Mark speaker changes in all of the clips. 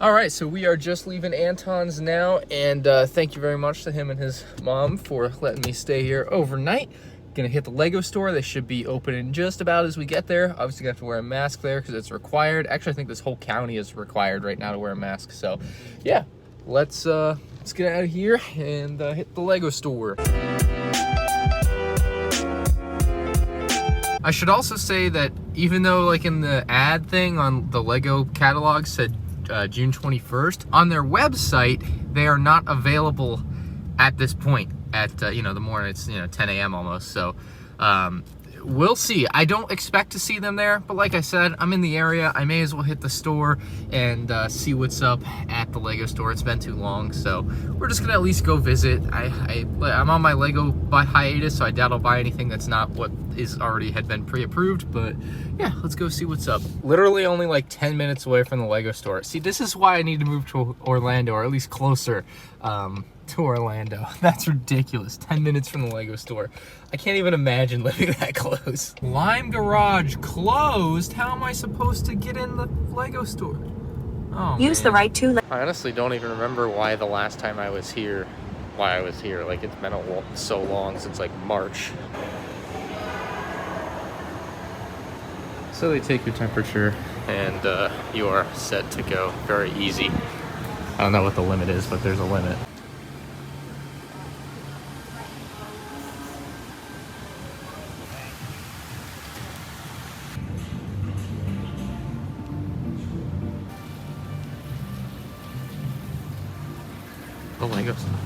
Speaker 1: All right, so we are just leaving Anton's now, and thank you very much to him and his mom for letting me stay here overnight. Gonna hit the LEGO store. They should be opening just about as we get there. Obviously, gonna have to wear a mask there because it's required. Actually, I think this whole county is required right now to wear a mask. So, yeah, let's get out of here and hit the LEGO store. I should also say that even though, like, in the ad thing on the LEGO catalog said June 21st, on their website they are not available at this point at the morning. It's 10 a.m. almost, so we'll see. I don't expect to see them there, but like I said, I'm in the area. I may as well hit the store and see what's up at the LEGO store. It's been too long, so we're just gonna at least go visit. I'm on my LEGO hiatus, so I doubt I'll buy anything that's not what is already had been pre-approved, but yeah, let's go see what's up. Literally only like 10 minutes away from the LEGO store. See, this is why I need to move to Orlando, or at least closer to Orlando. That's ridiculous. 10 minutes from the LEGO store. I can't even imagine living that close. Lime Garage closed? How am I supposed to get in the LEGO store? Oh,
Speaker 2: Use the right two.
Speaker 1: I honestly don't even remember why the last time I was here, Like, it's been so long, since like March. So they take your temperature and you are set to go. Very easy. I don't know what the limit is, but there's a limit. The LEGO stuff.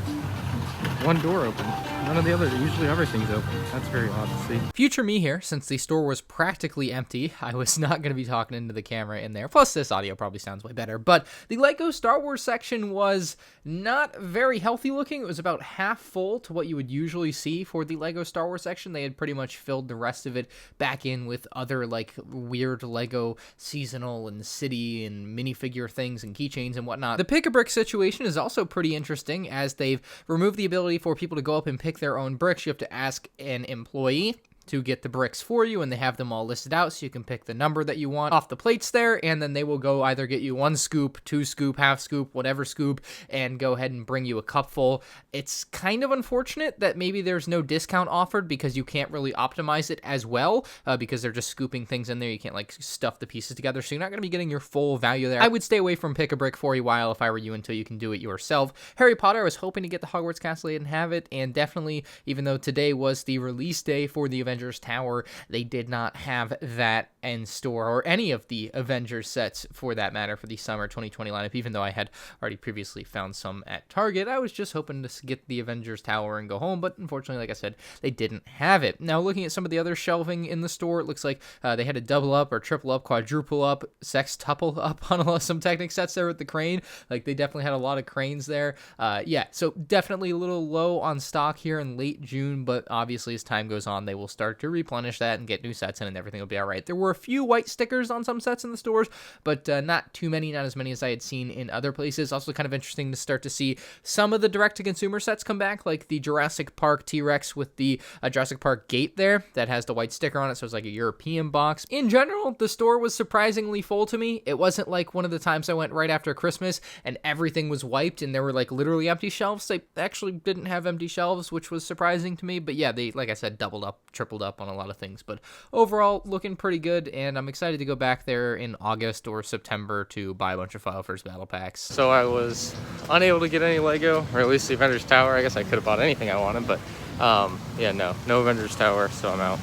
Speaker 1: One door open, none of the others. Usually everything's open. That's very odd to see. Future me here, since the store was practically empty, I was not going to be talking into the camera in there. Plus, this audio probably sounds way better. But the LEGO Star Wars section was not very healthy looking. It was about half full to what you would usually see for the LEGO Star Wars section. They had pretty much filled the rest of it back in with other, like, weird LEGO seasonal and city and minifigure things and keychains and whatnot. The pick-a-brick situation is also pretty interesting, as they've removed the ability for people to go up and pick their own bricks. You have to ask an employee to get the bricks for you, and they have them all listed out so you can pick the number that you want off the plates there, and then they will go either get you 1 scoop, 2 scoop, half scoop, whatever scoop, and go ahead and bring you a cup full. It's kind of unfortunate that maybe there's no discount offered, because you can't really optimize it as well, because they're just scooping things in there. You can't, like, stuff the pieces together, so you're not going to be getting your full value there. I would stay away from Pick-a-Brick for a while if I were you, until you can do it yourself. Harry Potter, I was hoping to get the Hogwarts Castle. I didn't have it, and definitely, even though today was the release day for the Avengers Tower, they did not have that in store, or any of the Avengers sets for that matter, for the summer 2020 lineup. Even though I had already previously found some at Target, I was just hoping to get the Avengers Tower and go home, but unfortunately, like I said, they didn't have it. Now, looking at some of the other shelving in the store, it looks like they had a double up or triple up, quadruple up, sextuple up on some Technic sets there with the crane. Like, they definitely had a lot of cranes there. Yeah, so definitely a little low on stock here in late June, but obviously as time goes on, they will start to replenish that and get new sets in, and everything will be all right. There were a few white stickers on some sets in the stores, but not too many, not as many as I had seen in other places. Also kind of interesting to start to see some of the direct-to-consumer sets come back, like the Jurassic Park T-Rex with the Jurassic Park gate there that has the white sticker on it, so it's like a European box. In general, the store was surprisingly full to me. It wasn't like one of the times I went right after Christmas and everything was wiped and there were, like, literally empty shelves. They actually didn't have empty shelves, which was surprising to me, but yeah, they, like I said, doubled up, tripled up on a lot of things. But overall, looking pretty good, and I'm excited to go back there in August or September to buy a bunch of File First battle packs. So I was unable to get any LEGO, or at least the Avengers Tower. I guess I could have bought anything I wanted, but yeah, no Avengers Tower, so I'm out.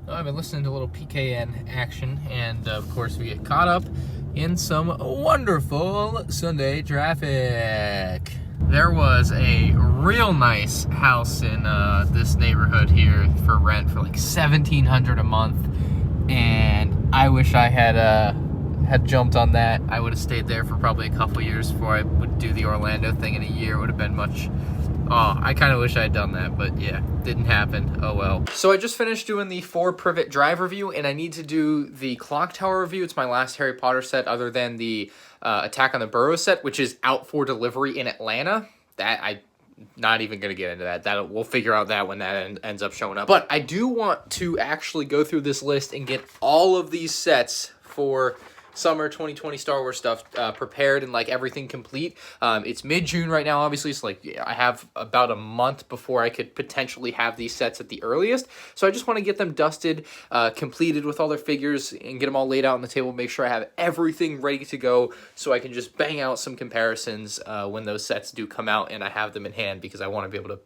Speaker 1: I've been listening to a little PKN action, and of course we get caught up in some wonderful Sunday traffic. There was a real nice house in this neighborhood here for rent for like $1,700 a month, and I wish I had jumped on that. I would have stayed there for probably a couple years before I would do the Orlando thing in a year. It would have been much. Oh, I kind of wish I had done that, but yeah, didn't happen. Oh well. So I just finished doing the 4 Privet Drive review, and I need to do the Clock Tower review. It's my last Harry Potter set other than the Attack on the Burrows set, which is out for delivery in Atlanta. That I'm not even going to get into that. We'll figure out that when that ends up showing up. But I do want to actually go through this list and get all of these sets for summer 2020 Star Wars stuff prepared and like everything complete. It's mid-June right now, obviously, so like I have about a month before I could potentially have these sets at the earliest. So I just want to get them dusted, completed with all their figures, and get them all laid out on the table, make sure I have everything ready to go so I can just bang out some comparisons when those sets do come out and I have them in hand, because I want to be able to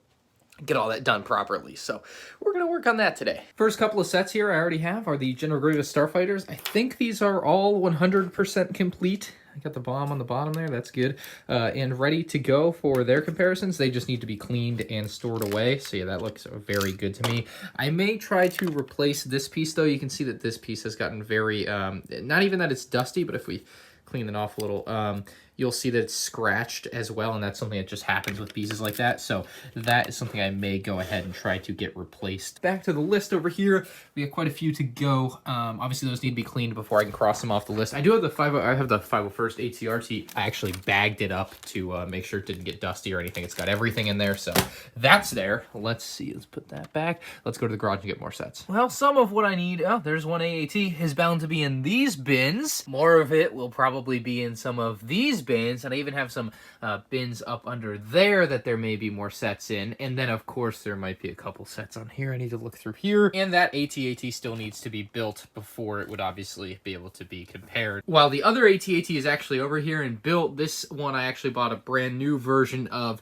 Speaker 1: get all that done properly. So we're going to work on that today. First couple of sets here I already have are the General Grievous Starfighters. I think these are all 100% complete. I got the bomb on the bottom there. That's good. And ready to go for their comparisons. They just need to be cleaned and stored away. So yeah, that looks very good to me. I may try to replace this piece though. You can see that this piece has gotten very, not even that it's dusty, but if we clean it off a little, you'll see that it's scratched as well, and that's something that just happens with pieces like that. So that is something I may go ahead and try to get replaced. Back to the list over here, we have quite a few to go. Obviously, those need to be cleaned before I can cross them off the list. I do have the 501st ATRT. I actually bagged it up to make sure it didn't get dusty or anything. It's got everything in there, so that's there. Let's see, let's put that back. Let's go to the garage and get more sets. Well, some of what I need, oh, there's one AAT, is bound to be in these bins. More of it will probably be in some of these bins, and I even have some bins up under there that there may be more sets in, and then of course there might be a couple sets on here I need to look through here, and that AT-AT still needs to be built before it would obviously be able to be compared. While the other AT-AT is actually over here and built, this one I actually bought a brand new version of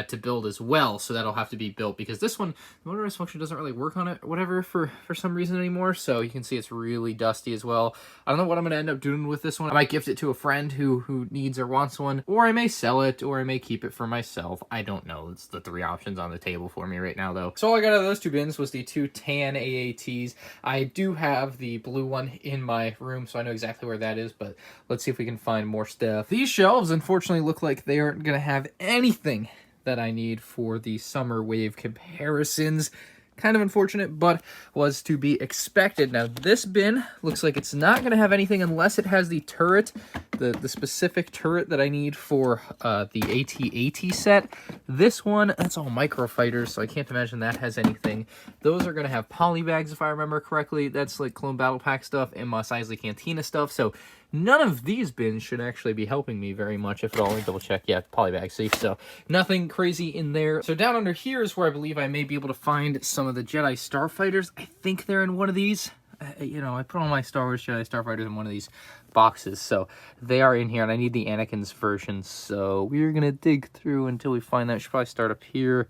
Speaker 1: to build as well, so that'll have to be built, because this one, the motorized function doesn't really work on it or whatever for some reason anymore, so you can see it's really dusty as well. I don't know what I'm going to end up doing with this one. I might gift it to a friend who needs or wants one, or I may sell it, or I may keep it for myself. I don't know. It's the three options on the table for me right now, though. So all I got out of those two bins was the two tan AATs. I do have the blue one in my room, so I know exactly where that is, but let's see if we can find more stuff. These shelves, unfortunately, look like they aren't going to have anything that I need for the summer wave comparisons. Kind of unfortunate, but was to be expected. Now, this bin looks like it's not going to have anything unless it has the turret, the specific turret that I need for the AT-AT set. This one, that's all microfighters, so I can't imagine that has anything. Those are going to have poly bags, if I remember correctly. That's like Clone Battle Pack stuff and Mos Eisley Cantina stuff, so none of these bins should actually be helping me very much, if at all. Let me double check. Yeah, polybag safe, so nothing crazy in there. So down under here is where I believe I may be able to find some of the Jedi Starfighters. I think they're in one of these. You know, I put all my Star Wars Jedi Starfighters in one of these boxes, so they are in here, and I need the Anakin's version, so we're gonna dig through until we find that. Should probably start up here,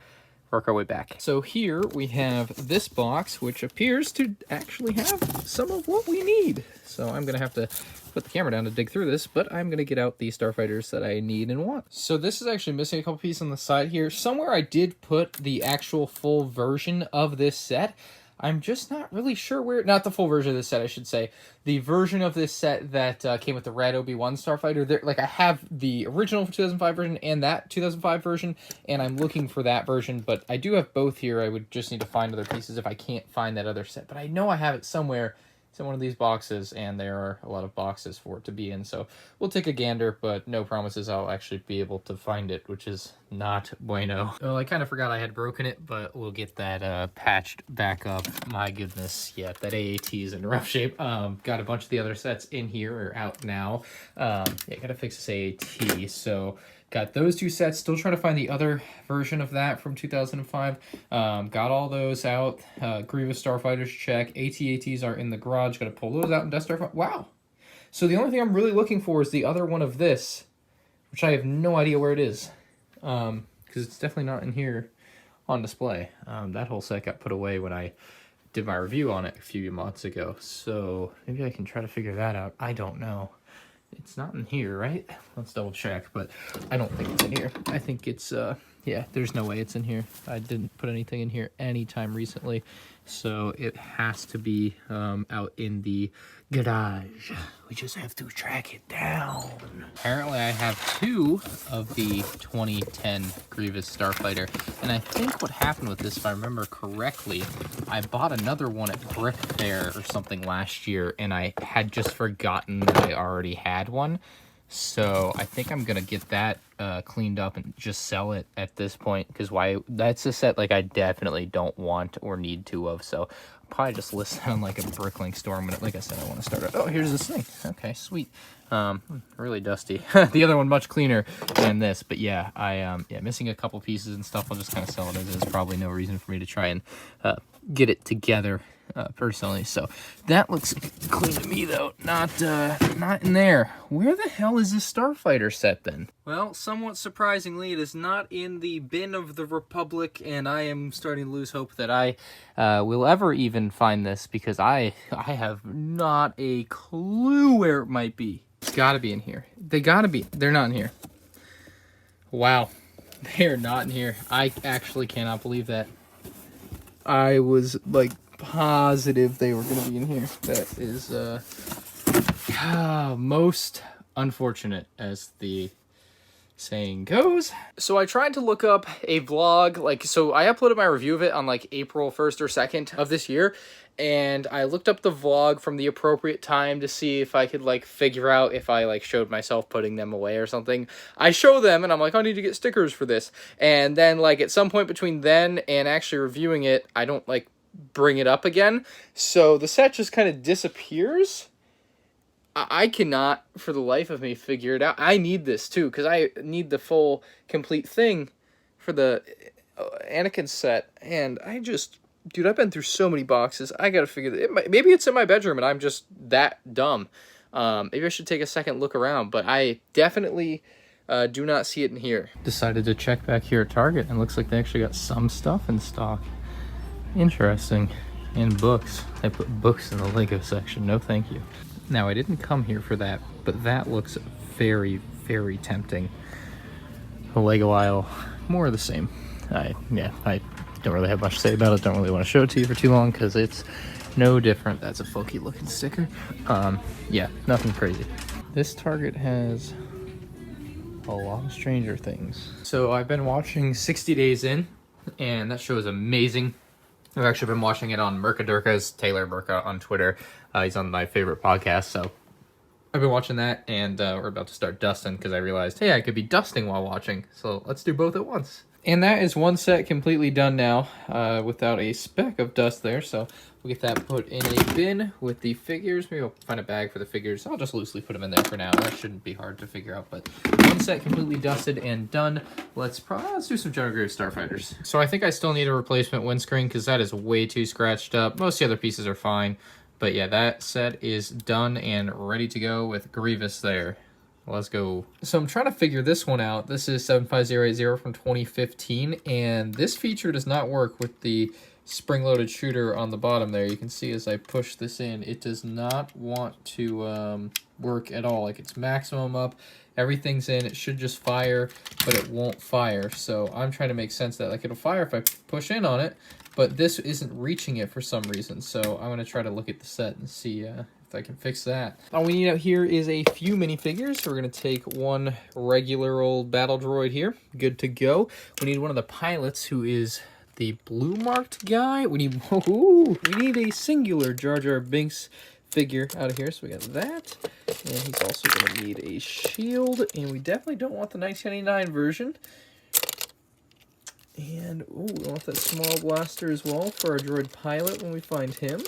Speaker 1: work our way back. So here we have this box, which appears to actually have some of what we need. So I'm gonna have to put the camera down to dig through this, but I'm gonna get out the Starfighters that I need and want. So this is actually missing a couple pieces on the side here. Somewhere I did put the actual full version of this set. I'm just not really sure where, not the full version of this set, I should say. The version of this set that came with the red Obi-Wan Starfighter. There, like, I have the original 2005 version and that 2005 version, and I'm looking for that version, but I do have both here. I would just need to find other pieces if I can't find that other set, but I know I have it somewhere. It's in one of these boxes, and there are a lot of boxes for it to be in, so we'll take a gander, but no promises I'll actually be able to find it, which is not bueno. Well, I kind of forgot I had broken it, but we'll get that patched back up. My goodness, yeah, that AAT is in rough shape. Got a bunch of the other sets in here, or out now. Yeah, gotta fix this AAT, so got those two sets. Still trying to find the other version of that from 2005. Got all those out. Grievous Starfighters check. AT-ATs are in the garage. Got to pull those out and dust Starfighter. Wow. So the only thing I'm really looking for is the other one of this, which I have no idea where it is. Because it's definitely not in here on display. That whole set got put away when I did my review on it a few months ago. So maybe I can try to figure that out. I don't know. It's not in here, right? Let's double check, but I don't think it's in here. I think it's, yeah, there's no way it's in here. I didn't put anything in here anytime recently, so it has to be out in the garage. We just have to track it down. Apparently I have two of the 2010 Grievous Starfighter, and I think what happened with this, if I remember correctly, I bought another one at Brit Fair or something last year, and I had just forgotten that I already had one. So I think I'm gonna get that cleaned up and just sell it at this point, because why? That's a set like I definitely don't want or need two of, so Probably just list it on like a Bricklink store. I'm gonna, like I said, I want to start it. Oh, here's this thing. Okay, sweet. Really dusty. The other one much cleaner than this, but yeah, yeah, missing a couple pieces and stuff. I'll just kind of sell it as is. Probably no reason for me to try and get it together personally. So that looks clean to me though. Not in there. Where the hell is this Starfighter set then? Well, somewhat surprisingly, it is not in the bin of the Republic, and I am starting to lose hope that I will ever even find this, because I have not a clue where it might be. It's gotta be in here. They gotta be. They're not in here. Wow. They're not in here. I actually cannot believe that. I was like positive they were gonna be in here. That is most unfortunate, as the saying goes. So I tried to look up a vlog, like, so I uploaded my review of it on like April 1st or 2nd of this year, and I looked up the vlog from the appropriate time to see if I could like figure out if I like showed myself putting them away or something. I show them and I'm like, I need to get stickers for this, and then like at some point between then and actually reviewing it, I don't like bring it up again, so the set just kind of disappears. I cannot, for the life of me, figure it out. I need this, too, because I need the full, complete thing for the Anakin set. And I just... Dude, I've been through so many boxes. I gotta figure it. Maybe it's in my bedroom, and I'm just that dumb. Maybe I should take a second look around, but I definitely do not see it in here. Decided to check back here at Target, and looks like they actually got some stuff in stock. Interesting. And books. I put books in the LEGO section. No, thank you. Now, I didn't come here for that, but that looks very, very tempting. The LEGO aisle, more of the same. I don't really have much to say about it. Don't really want to show it to you for too long, because it's no different. That's a funky looking sticker. Yeah, nothing crazy. This Target has a lot of Stranger Things. So I've been watching 60 Days In, and that show is amazing. I've actually been watching it on Mercadurka's, Taylor Merca on Twitter. He's on my favorite podcast, so I've been watching that, and we're about to start dusting, because I realized, hey, I could be dusting while watching, so let's do both at once. And that is one set completely done now, without a speck of dust there, so we'll get that put in a bin with the figures. Maybe I'll find a bag for the figures. I'll just loosely put them in there for now. That shouldn't be hard to figure out, but one set completely dusted and done. Let's do some General Grievous Starfighters. So I think I still need a replacement windscreen, because that is way too scratched up. Most of the other pieces are fine. But yeah, that set is done and ready to go with Grievous there. Let's go. So I'm trying to figure this one out. This is 75080 from 2015, and this feature does not work with the spring-loaded shooter on the bottom there. You can see as I push this in, it does not want to work at all. Like, it's maximum up, everything's in, it should just fire, but it won't fire. So I'm trying to make sense of that. Like, it'll fire if I push in on it, but this isn't reaching it for some reason. So I'm going to try to look at the set and see if I can fix that. All we need out here is a few minifigures. So we're going to take one regular old battle droid here. Good to go. We need one of the pilots, who is the blue marked guy. We need a singular Jar Jar Binks figure out of here. So we got that. And he's also going to need a shield. And we definitely don't want the 1999 version. And, ooh, we want that small blaster as well for our droid pilot when we find him.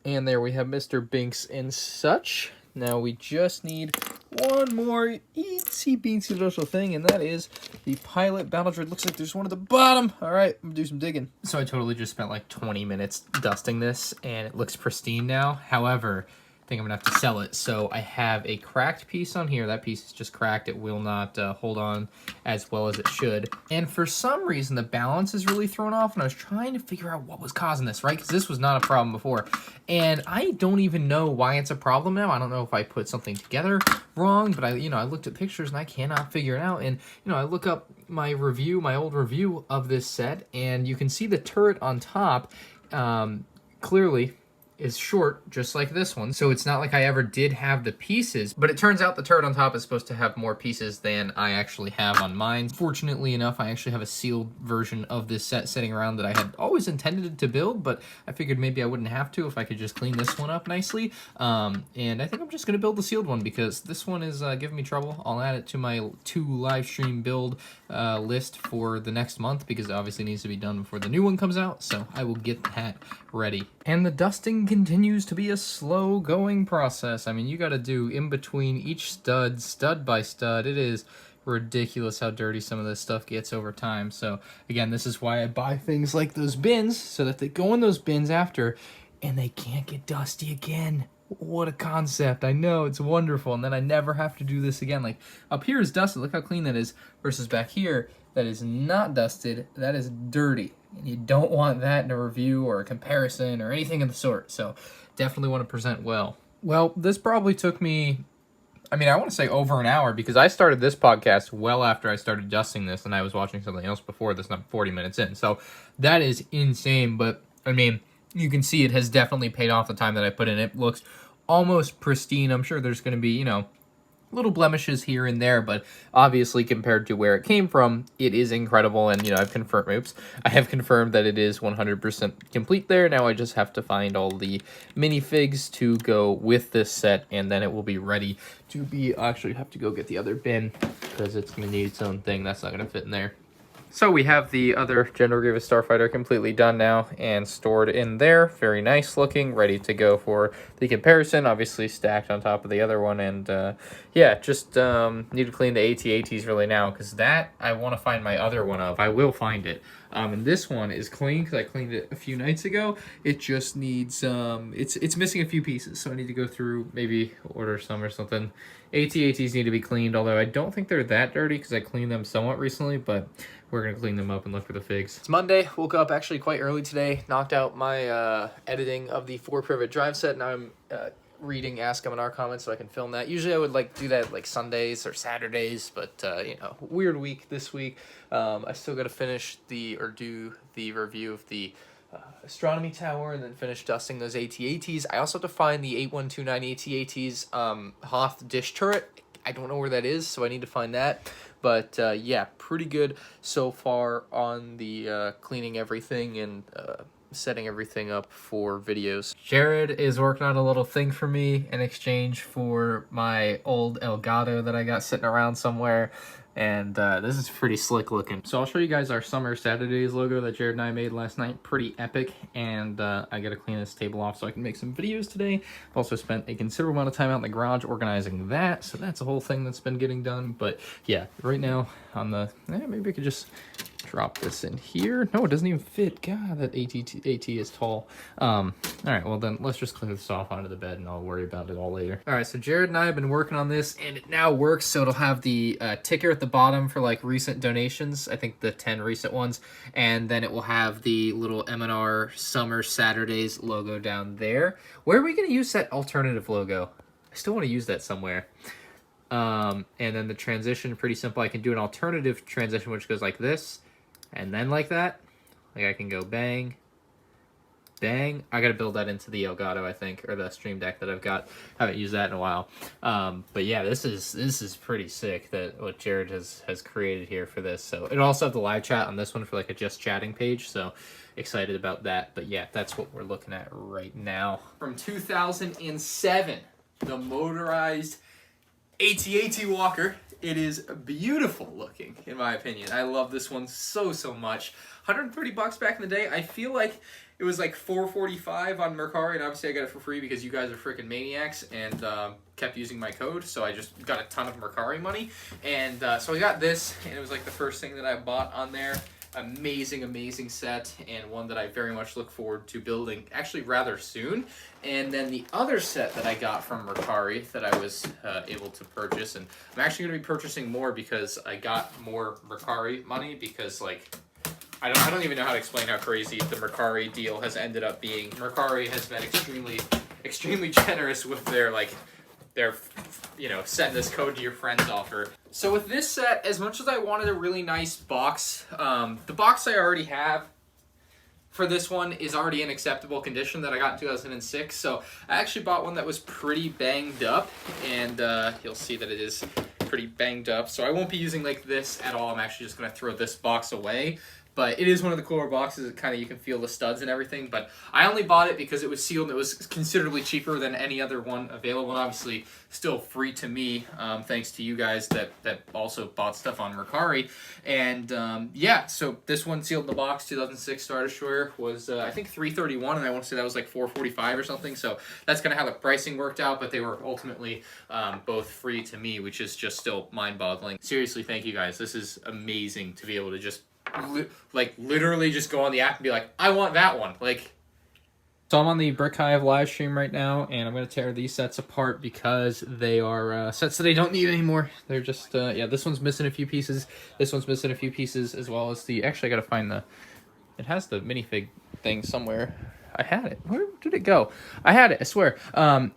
Speaker 1: And there we have Mr. Binks and such. Now we just need one more itsy-beatsy little thing, and that is the pilot battle droid. Looks like there's one at the bottom. All right, I'm gonna do some digging. So I totally just spent like 20 minutes dusting this, and it looks pristine now. However, I think I'm gonna have to sell it. So I have a cracked piece on here. That piece is just cracked. It will not hold on as well as it should. And for some reason, the balance is really thrown off, and I was trying to figure out what was causing this, right? Because this was not a problem before. And I don't even know why it's a problem now. I don't know if I put something together wrong, but I looked at pictures and I cannot figure it out. And, I look up my old review of this set, and you can see the turret on top clearly is short, just like this one. So it's not like I ever did have the pieces, but it turns out the turret on top is supposed to have more pieces than I actually have on mine. Fortunately enough, I actually have a sealed version of this set sitting around that I had always intended to build, but I figured maybe I wouldn't have to if I could just clean this one up nicely. And I think I'm just gonna build the sealed one because this one is giving me trouble. I'll add it to my 2 live stream build list for the next month because it obviously needs to be done before the new one comes out, so I will get that ready. And the dusting continues to be a slow going process. I mean, you gotta do in between each stud by stud. It is ridiculous how dirty some of this stuff gets over time. So again, this is why I buy things like those bins, so that they go in those bins after and they can't get dusty again. What a concept. I know, it's wonderful. And then I never have to do this again. Like, up here is dusted. Look how clean that is. Versus back here, that is not dusted. That is dirty. And you don't want that in a review or a comparison or anything of the sort. So definitely want to present well. Well, this probably took me, I mean, I want to say over an hour because I started this podcast well after I started dusting this and I was watching something else before this, not 40 minutes in. So that is insane. But, I mean, you can see it has definitely paid off the time that I put in. It looks almost pristine. I'm sure there's going to be, you know, little blemishes here and there, but obviously compared to where it came from, it is incredible. And, you know, I have confirmed that it is 100% complete there. Now I just have to find all the minifigs to go with this set, and then it will be ready to be, I actually have to go get the other bin because it's going to need its own thing. That's not going to fit in there. So we have the other General Grievous Starfighter completely done now and stored in there. Very nice looking, ready to go for the comparison. Obviously stacked on top of the other one. And yeah, just need to clean the AT-ATs really now because that I want to find my other one of. I will find it. And this one is clean because I cleaned it a few nights ago. It just needs, it's missing a few pieces. So I need to go through, maybe order some or something. AT-ATs need to be cleaned, although I don't think they're that dirty because I cleaned them somewhat recently, but we're going to clean them up and look for the figs. It's Monday. Woke up actually quite early today. Knocked out my editing of the 4-pivot drive set. Now I'm reading Ask MandR comments so I can film that. Usually I would like do that like Sundays or Saturdays, but you know, weird week this week. I still got to finish do the review of the astronomy tower and then finish dusting those AT-ATs. I also have to find the 8129 AT-ATs Hoth dish turret. I don't know where that is, so I need to find that. But yeah, pretty good so far on the cleaning everything and setting everything up for videos. Jared is working on a little thing for me in exchange for my old Elgato that I got sitting around somewhere. And this is pretty slick looking. So I'll show you guys our Summer Saturdays logo that Jared and I made last night. Pretty epic. And I gotta clean this table off so I can make some videos today. I've also spent a considerable amount of time out in the garage organizing that. So that's a whole thing that's been getting done. But yeah, right now on the, maybe I could just drop this in here. No, it doesn't even fit. God, that AT is tall. All right, well then let's just clear this off onto the bed and I'll worry about it all later. All right, so Jared and I have been working on this and it now works. So it'll have the ticker at the bottom for like recent donations. I think the 10 recent ones. And then it will have the little MandR Summer Saturdays logo down there. Where are we going to use that alternative logo? I still want to use that somewhere. And then the transition, pretty simple. I can do an alternative transition which goes like this. And then like that, like I can go bang, bang. I gotta build that into the Elgato, I think, or the Stream Deck that I've got. Haven't used that in a while. But yeah, this is pretty sick that what Jared has created here for this. So it'll also have the live chat on this one for like a just chatting page. So excited about that. But yeah, that's what we're looking at right now. From 2007, the motorized AT-AT walker. It is beautiful looking, in my opinion. I love this one so much. 130 bucks back in the day. I feel like it was like $4.45 on Mercari, and obviously I got it for free because you guys are freaking maniacs and kept using my code, so I just got a ton of Mercari money. And so I got this, and it was like the first thing that I bought on there. Amazing set, and one that I very much look forward to building actually rather soon. And then the other set that I got from Mercari that I was able to purchase, and I'm actually going to be purchasing more because I got more Mercari money because like I don't even know how to explain how crazy the Mercari deal has ended up being. Mercari has been extremely generous with their you know, send this code to your friends offer. So with this set, as much as I wanted a really nice box, the box I already have for this one is already in acceptable condition that I got in 2006. So I actually bought one that was pretty banged up, and you'll see that it is pretty banged up. So I won't be using like this at all. I'm actually just gonna throw this box away. But it is one of the cooler boxes. It kind of, you can feel the studs and everything. But I only bought it because it was sealed and it was considerably cheaper than any other one available. And obviously still free to me, thanks to you guys that also bought stuff on Mercari. And yeah, so this one sealed in the box, 2006 Star Destroyer, was I think $331, and I want to say that was like $445 or something. So that's kind of how the pricing worked out. But they were ultimately both free to me, which is just still mind-boggling. Seriously, thank you guys. This is amazing to be able to just literally just go on the app and be like, I want that one. Like, so I'm on the Brick Hive live stream right now, and I'm going to tear these sets apart because they are sets that I don't need anymore. They're just, yeah, this one's missing a few pieces. This one's missing a few pieces, as well as the, actually I got to find the, it has the minifig thing somewhere. I had it. Where did it go? I had it, I swear. Yeah,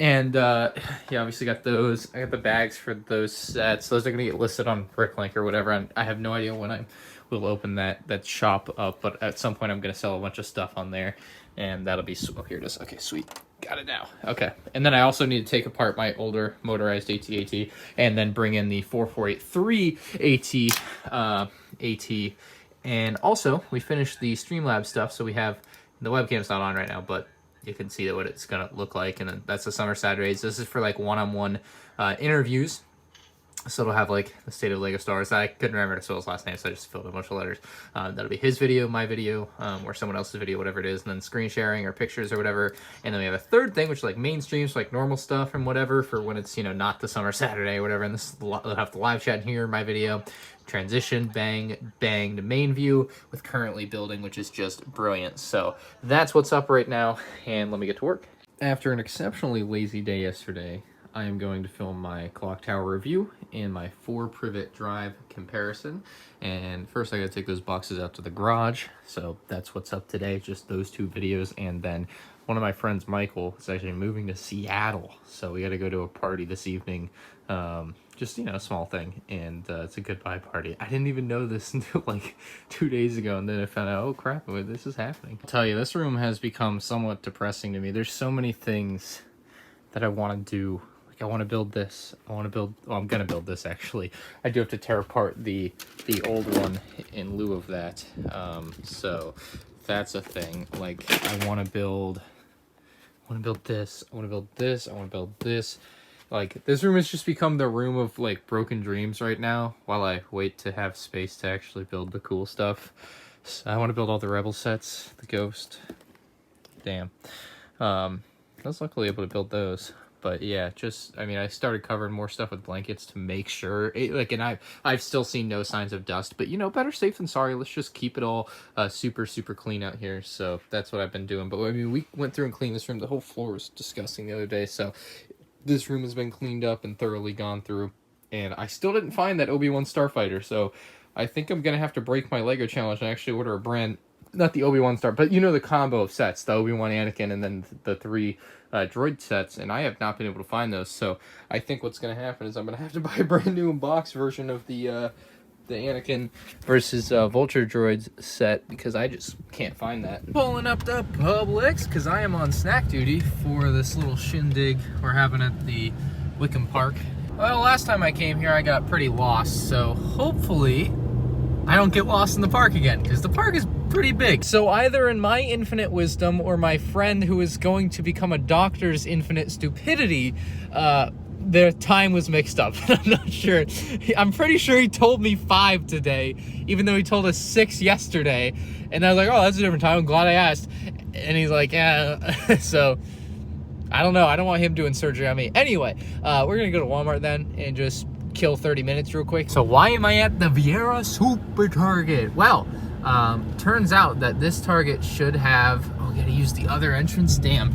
Speaker 1: obviously got those. I got the bags for those sets. Those are going to get listed on Bricklink or whatever, and I have no idea when I will open that shop up, but at some point I'm going to sell a bunch of stuff on there, and that'll be, oh, here it is. Okay, sweet. Got it now. Okay, and then I also need to take apart my older motorized AT-AT and then bring in the 4483 AT, and also we finished the Streamlabs stuff, so we have, the webcam's not on right now, but you can see what it's going to look like, and then that's the Summer Saturdays. This is for like one-on-one interviews. So it'll have like the state of LEGO Star Wars. I couldn't remember to spell his last name, so I just filled a bunch of letters. That'll be his video, my video, or someone else's video, whatever it is, and then screen sharing or pictures or whatever. And then we have a third thing, which is like main streams, like normal stuff and whatever, for when it's, you know, not the Summer Saturday or whatever. And this, they'll have the live chat here, my video, transition, banged main view with currently building, which is just brilliant. So that's what's up right now, and let me get to work. After an exceptionally lazy day yesterday, I am going to film my clock tower review and my 4-privet drive comparison. And first I gotta take those boxes out to the garage. So that's what's up today, just those 2 videos. And then one of my friends, Michael, is actually moving to Seattle. So we gotta go to a party this evening. Just, you know, a small thing. And it's a goodbye party. I didn't even know this until like 2 days ago. And then I found out, oh crap, this is happening. I'll tell you, this room has become somewhat depressing to me. There's so many things that I wanna do. I want to build this. I want to build, well, I'm going to build this actually. I do have to tear apart the old one in lieu of that. So that's a thing. Like, I want to build this. I want to build this. I want to build this. Like, this room has just become the room of like broken dreams right now while I wait to have space to actually build the cool stuff. So I want to build all the Rebel sets, the Ghost. Damn. I was luckily able to build those. But yeah, just, I mean, I started covering more stuff with blankets to make sure, and I've still seen no signs of dust, but you know, better safe than sorry. Let's just keep it all super clean out here. So that's what I've been doing. But I mean, we went through and cleaned this room. The whole floor was disgusting the other day. So this room has been cleaned up and thoroughly gone through, and I still didn't find that Obi-Wan Starfighter. So I think I'm going to have to break my LEGO challenge and actually order a brand, not the Obi-Wan Star, but you know, the combo of sets, the Obi-Wan, Anakin, and then the 3 droid sets, and I have not been able to find those. So I think what's going to happen is I'm going to have to buy a brand new unboxed version of the Anakin versus Vulture droids set, because I just can't find that. Pulling up the Publix because I am on snack duty for this little shindig we're having at the Wickham Park. Well, last time I came here I got pretty lost, so hopefully I don't get lost in the park again, because the park is pretty big. So either in my infinite wisdom or my friend who is going to become a doctor's infinite stupidity, the time was mixed up. I'm not sure. I'm pretty sure he told me 5 today, even though he told us 6 yesterday. And I was like, oh, that's a different time. I'm glad I asked. And he's like, yeah. So I don't know. I don't want him doing surgery on me. Anyway, we're going to go to Walmart then and just kill 30 minutes real quick. So why am I at the Viera Super Target? Well, turns out that this Target should have, oh, I gotta use the other entrance, damn,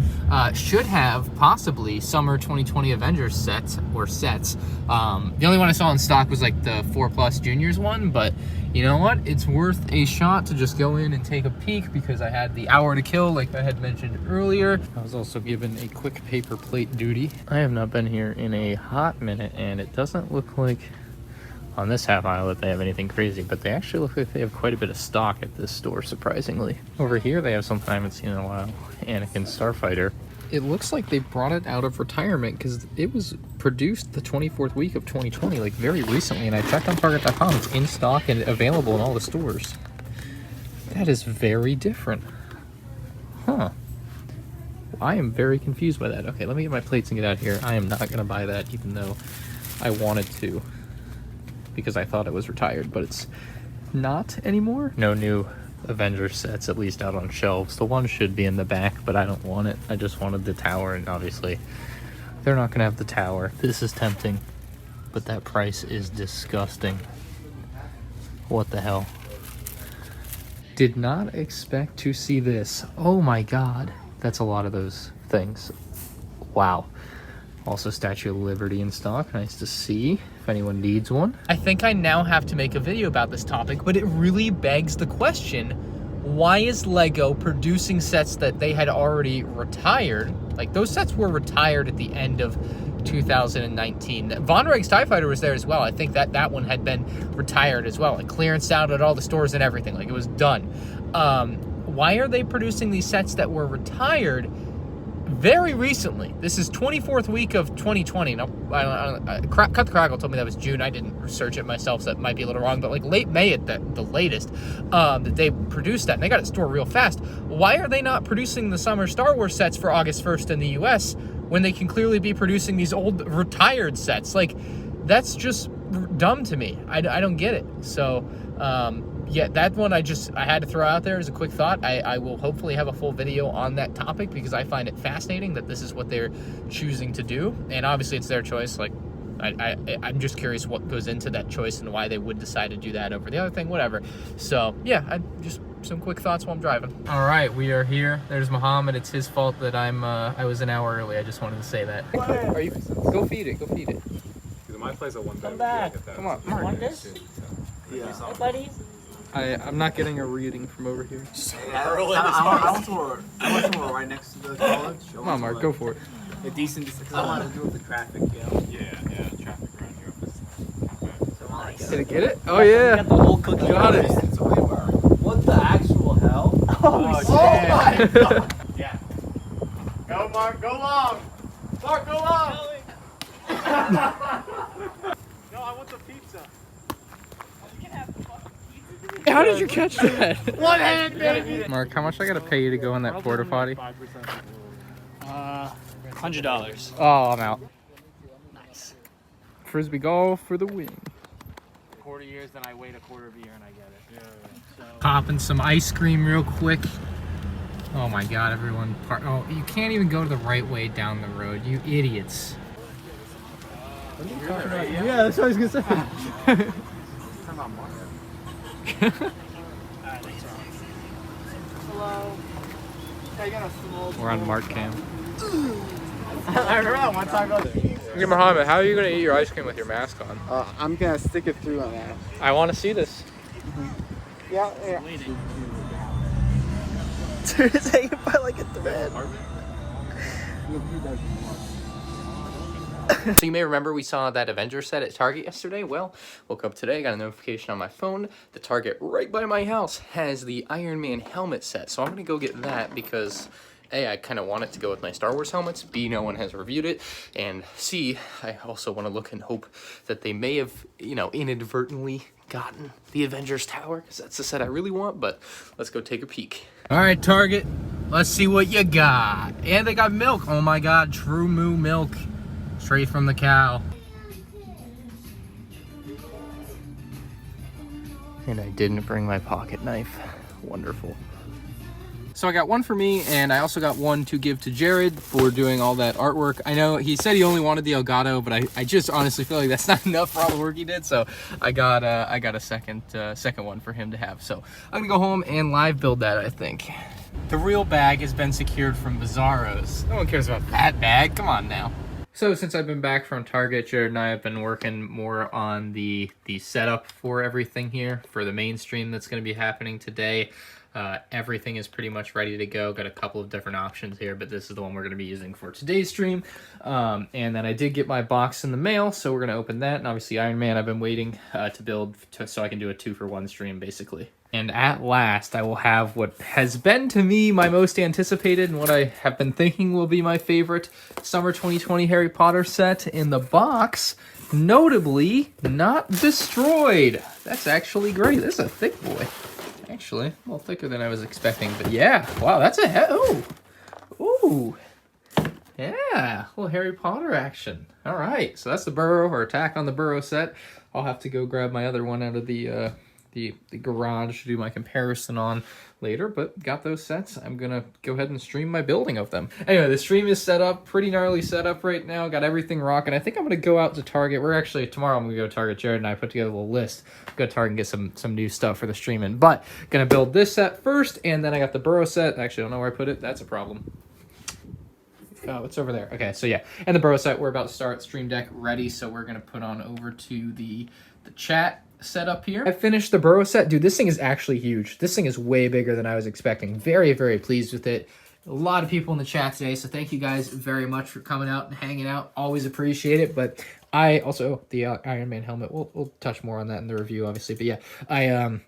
Speaker 1: should have possibly Summer 2020 Avengers sets. The only one I saw in stock was like the 4+ Juniors one, but you know what? It's worth a shot to just go in and take a peek, because I had the hour to kill, like I had mentioned earlier. I was also given a quick paper plate duty. I have not been here in a hot minute, and it doesn't look like on this half aisle that they have anything crazy, but they actually look like they have quite a bit of stock at this store, surprisingly. Over here, they have something I haven't seen in a while, Anakin Starfighter. It looks like they brought it out of retirement because it was produced the 24th week of 2020, like very recently, and I checked on Target.com. It's in stock and available in all the stores. That is very different. Huh. I am very confused by that. Okay, let me get my plates and get out of here. I am not going to buy that, even though I wanted to, because I thought it was retired, but it's not anymore. No new Avengers sets, at least out on shelves. The one should be in the back, but I don't want it. I just wanted the tower, and obviously they're not gonna have the tower. This is tempting, but that price is disgusting. What the hell? Did not expect to see this. Oh my god, that's a lot of those things. Wow. Also, Statue of Liberty in stock. Nice to see, if anyone needs one. I think I now have to make a video about this topic, but it really begs the question, why is LEGO producing sets that they had already retired? Like, those sets were retired at the end of 2019. Von Regg's TIE Fighter was there as well. I think that one had been retired as well. Like, clearance out at all the stores and everything. Like, it was done. Why are they producing these sets that were retired very recently? This is 24th week of 2020. Now, Cut the Crackle told me that was June. I didn't research it myself, so that might be a little wrong, but like late May at the latest, that they produced that, and they got it stored real fast. Why are they not producing the summer Star Wars sets for August 1st in the US when they can clearly be producing these old retired sets? Like, that's just dumb to me. I don't get it. So, yeah, that one I had to throw out there as a quick thought. I will hopefully have a full video on that topic because I find it fascinating that this is what they're choosing to do. And obviously it's their choice. Like, I'm just curious what goes into that choice and why they would decide to do that over the other thing, whatever. So, yeah, just some quick thoughts while I'm driving. All right, we are here. There's Muhammad. It's his fault that I was an hour early. I just wanted to say that. Are you? Go feed it. Go feed it.
Speaker 2: My place at one
Speaker 3: Come back.
Speaker 1: Come on.
Speaker 3: You want this?
Speaker 2: Yeah.
Speaker 3: Hey, buddy.
Speaker 1: I'm not getting a reading from over here.
Speaker 4: I went to one right next to the college.
Speaker 1: Come on, Mark, go for it.
Speaker 4: A decent, because I wanted to do with the traffic,
Speaker 2: Yeah, traffic around here.
Speaker 1: Did it get it? Oh yeah.
Speaker 3: Got the whole cookie.
Speaker 1: Got it.
Speaker 4: What the actual hell?
Speaker 3: Oh,
Speaker 2: my god. Yeah. Go, Mark, go long. Mark, go long. No, I want the pizza.
Speaker 1: How did you catch that?
Speaker 2: One hand, baby.
Speaker 1: Mark, how much I gotta pay you to go in that porta potty?
Speaker 3: $100.
Speaker 1: Oh, I'm out.
Speaker 3: Nice.
Speaker 1: Frisbee golf for the win.
Speaker 3: Quarter years, then I wait a quarter of a year and I get it. Yeah. So.
Speaker 1: Popping some ice cream real quick. Oh my god, everyone. Oh, you can't even go the right way down the road, you idiots. What are you talking about? Yeah, that's what I was gonna say.
Speaker 3: Hello.
Speaker 1: We're on Mark Cam.
Speaker 4: I remember that one time.
Speaker 1: Okay, Muhammad, how are you gonna eat your ice cream with your mask on?
Speaker 4: I'm gonna stick it through on that.
Speaker 1: I want to see this.
Speaker 4: Yeah.
Speaker 3: Dude, it's hanging by like a thread.
Speaker 1: So you may remember we saw that Avengers set at Target yesterday. Well, woke up today, got a notification on my phone. The Target right by my house has the Iron Man helmet set. So I'm going to go get that because A, I kind of want it to go with my Star Wars helmets. B, no one has reviewed it. And C, I also want to look and hope that they may have, inadvertently gotten the Avengers Tower, because that's the set I really want. But let's go take a peek. All right, Target, let's see what you got. And they got milk. Oh my God, True Moo milk. Straight from the cow. And I didn't bring my pocket knife. Wonderful. So I got one for me, and I also got one to give to Jared for doing all that artwork. I know he said he only wanted the Elgato, but I just honestly feel like that's not enough for all the work he did. So I got a second one for him to have. So I'm gonna go home and live build that, I think. The real bag has been secured from Bizarro's. No one cares about that bag. Come on now. So since I've been back from Target, Jared and I have been working more on the setup for everything here for the main stream that's going to be happening today. Everything is pretty much ready to go. Got a couple of different options here, but this is the one we're going to be using for today's stream. And then I did get my box in the mail, so we're going to open that. And obviously Iron Man I've been waiting to build so I can do a 2-for-1 stream, basically. And at last, I will have what has been to me my most anticipated and what I have been thinking will be my favorite Summer 2020 Harry Potter set in the box. Notably, not destroyed. That's actually great. This is a thick boy. Actually, a little thicker than I was expecting. But yeah, wow, that's a ooh. Yeah, a little Harry Potter action. All right, so that's the Burrow or Attack on the Burrow set. I'll have to go grab my other one out of the garage to do my comparison on later, but got those sets. I'm gonna go ahead and stream my building of them. Anyway, the stream is set up, pretty gnarly setup right now. Got everything rocking. I think I'm gonna go out to Target. Tomorrow I'm gonna go to Target. Jared and I put together a little list. Go to Target and get some new stuff for the streaming. But gonna build this set first, and then I got the Burrow set. Actually, I don't know where I put it. That's a problem. Oh, it's over there. Okay, so yeah, and the Burrow set. We're about to start Stream Deck ready, so we're gonna put on over to the chat setup here. I finished the Burrow set. Dude, this thing is actually huge. This thing is way bigger than I was expecting. Very, very pleased with it. A lot of people in the chat today, so thank you guys very much for coming out and hanging out. Always appreciate it. But I also, the Iron Man helmet, we'll touch more on that in the review, obviously. But yeah, I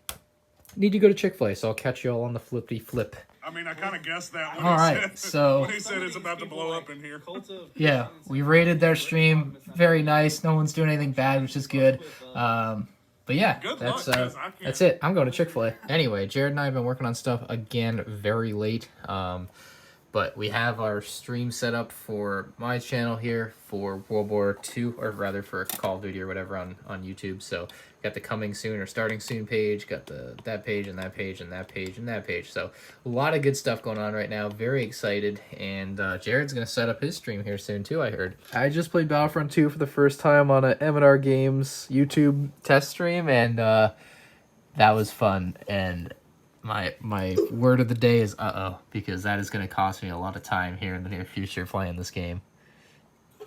Speaker 1: need to go to Chick-fil-A, so I'll catch you all on the flippity flip.
Speaker 5: I mean, I kind of guessed that when
Speaker 1: all
Speaker 5: he
Speaker 1: right,
Speaker 5: said,
Speaker 1: so
Speaker 5: when he said it's about to blow up in here.
Speaker 1: Yeah, we rated their stream. Very nice. No one's doing anything bad, which is good. But yeah, that's it. I'm going to Chick-fil-A. Anyway, Jared and I have been working on stuff again very late. But we have our stream set up for my channel here for World War II, or rather for Call of Duty or whatever on YouTube. So got the coming soon or starting soon page, got that page and that page and that page and that page. So a lot of good stuff going on right now. Very excited. And Jared's going to set up his stream here soon too, I heard. I just played Battlefront 2 for the first time on a MandR Games YouTube test stream, and that was fun. And my word of the day is because that is going to cost me a lot of time here in the near future playing this game.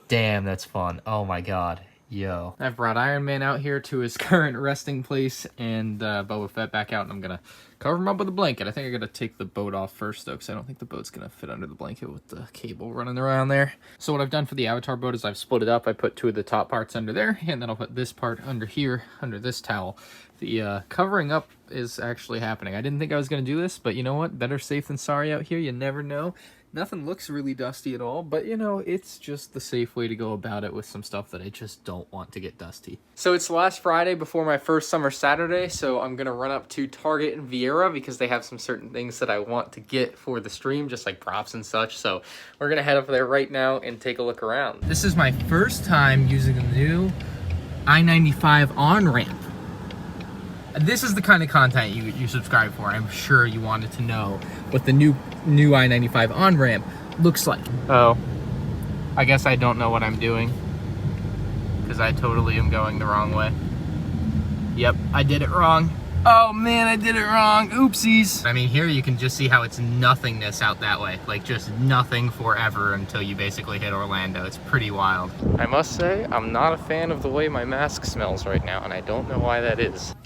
Speaker 1: Damn, that's fun. Oh my god. Yo. I've brought Iron Man out here to his current resting place, and Boba Fett back out, and I'm going to cover him up with a blanket. I think I got to take the boat off first, though, because I don't think the boat's going to fit under the blanket with the cable running around there. So what I've done for the Avatar boat is I've split it up. I put 2 of the top parts under there, and then I'll put this part under here, under this towel. The covering up is actually happening. I didn't think I was going to do this, but you know what? Better safe than sorry out here. You never know. Nothing looks really dusty at all, but you know, it's just the safe way to go about it with some stuff that I just don't want to get dusty. So it's last Friday before my first summer Saturday, so I'm going to run up to Target in Vieira because they have some certain things that I want to get for the stream, just like props and such. So we're going to head up there right now and take a look around. This is my first time using the new I-95 on-ramp. This is the kind of content you subscribe for. I'm sure you wanted to know what the new I-95 on-ramp looks like. Oh, I guess I don't know what I'm doing because I totally am going the wrong way. Yep, I did it wrong. Oh man, I did it wrong. Oopsies. I mean, here you can just see how it's nothingness out that way. Like just nothing forever until you basically hit Orlando. It's pretty wild. I must say, I'm not a fan of the way my mask smells right now, and I don't know why that is.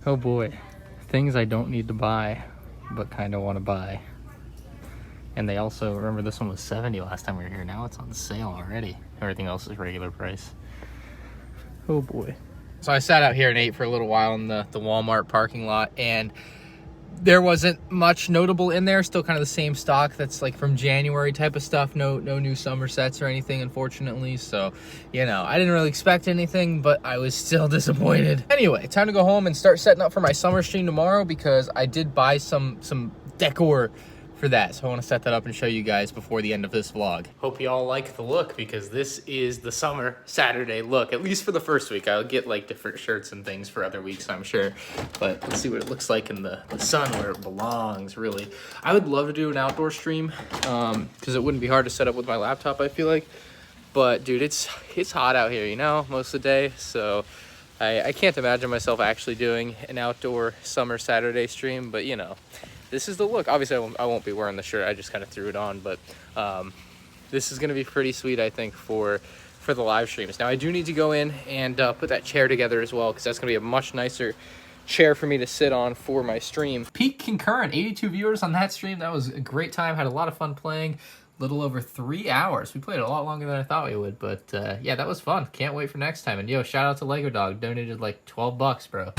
Speaker 1: Oh boy, things I don't need to buy, but kind of want to buy. And they also, remember this one was $70 last time we were here, now it's on sale already. Everything else is regular price. Oh boy. So I sat out here and ate for a little while in the Walmart parking lot, and there wasn't much notable in there. Still kind of the same stock that's like from January type of stuff. No new summer sets or anything, unfortunately. So, you know, I didn't really expect anything, but I was still disappointed. Anyway, time to go home and start setting up for my summer stream tomorrow because I did buy some decor for that. So I want to set that up and show you guys before the end of this vlog. Hope you all like the look, because this is the summer Saturday look, at least for the first week. I'll get like different shirts and things for other weeks, I'm sure. But let's see what it looks like in the sun where it belongs, really. I would love to do an outdoor stream because it wouldn't be hard to set up with my laptop, I feel like. But dude, it's hot out here, you know, most of the day. So I can't imagine myself actually doing an outdoor summer Saturday stream, but you know, this is the look. Obviously, I won't be wearing the shirt. I just kind of threw it on, but this is going to be pretty sweet, I think, for the live streams. Now, I do need to go in and put that chair together as well, because that's going to be a much nicer chair for me to sit on for my stream. Peak concurrent, 82 viewers on that stream. That was a great time. Had a lot of fun playing. A little over 3 hours. We played a lot longer than I thought we would, but yeah, that was fun. Can't wait for next time. And yo, shout out to Lego Dog. Donated like 12 bucks, bro.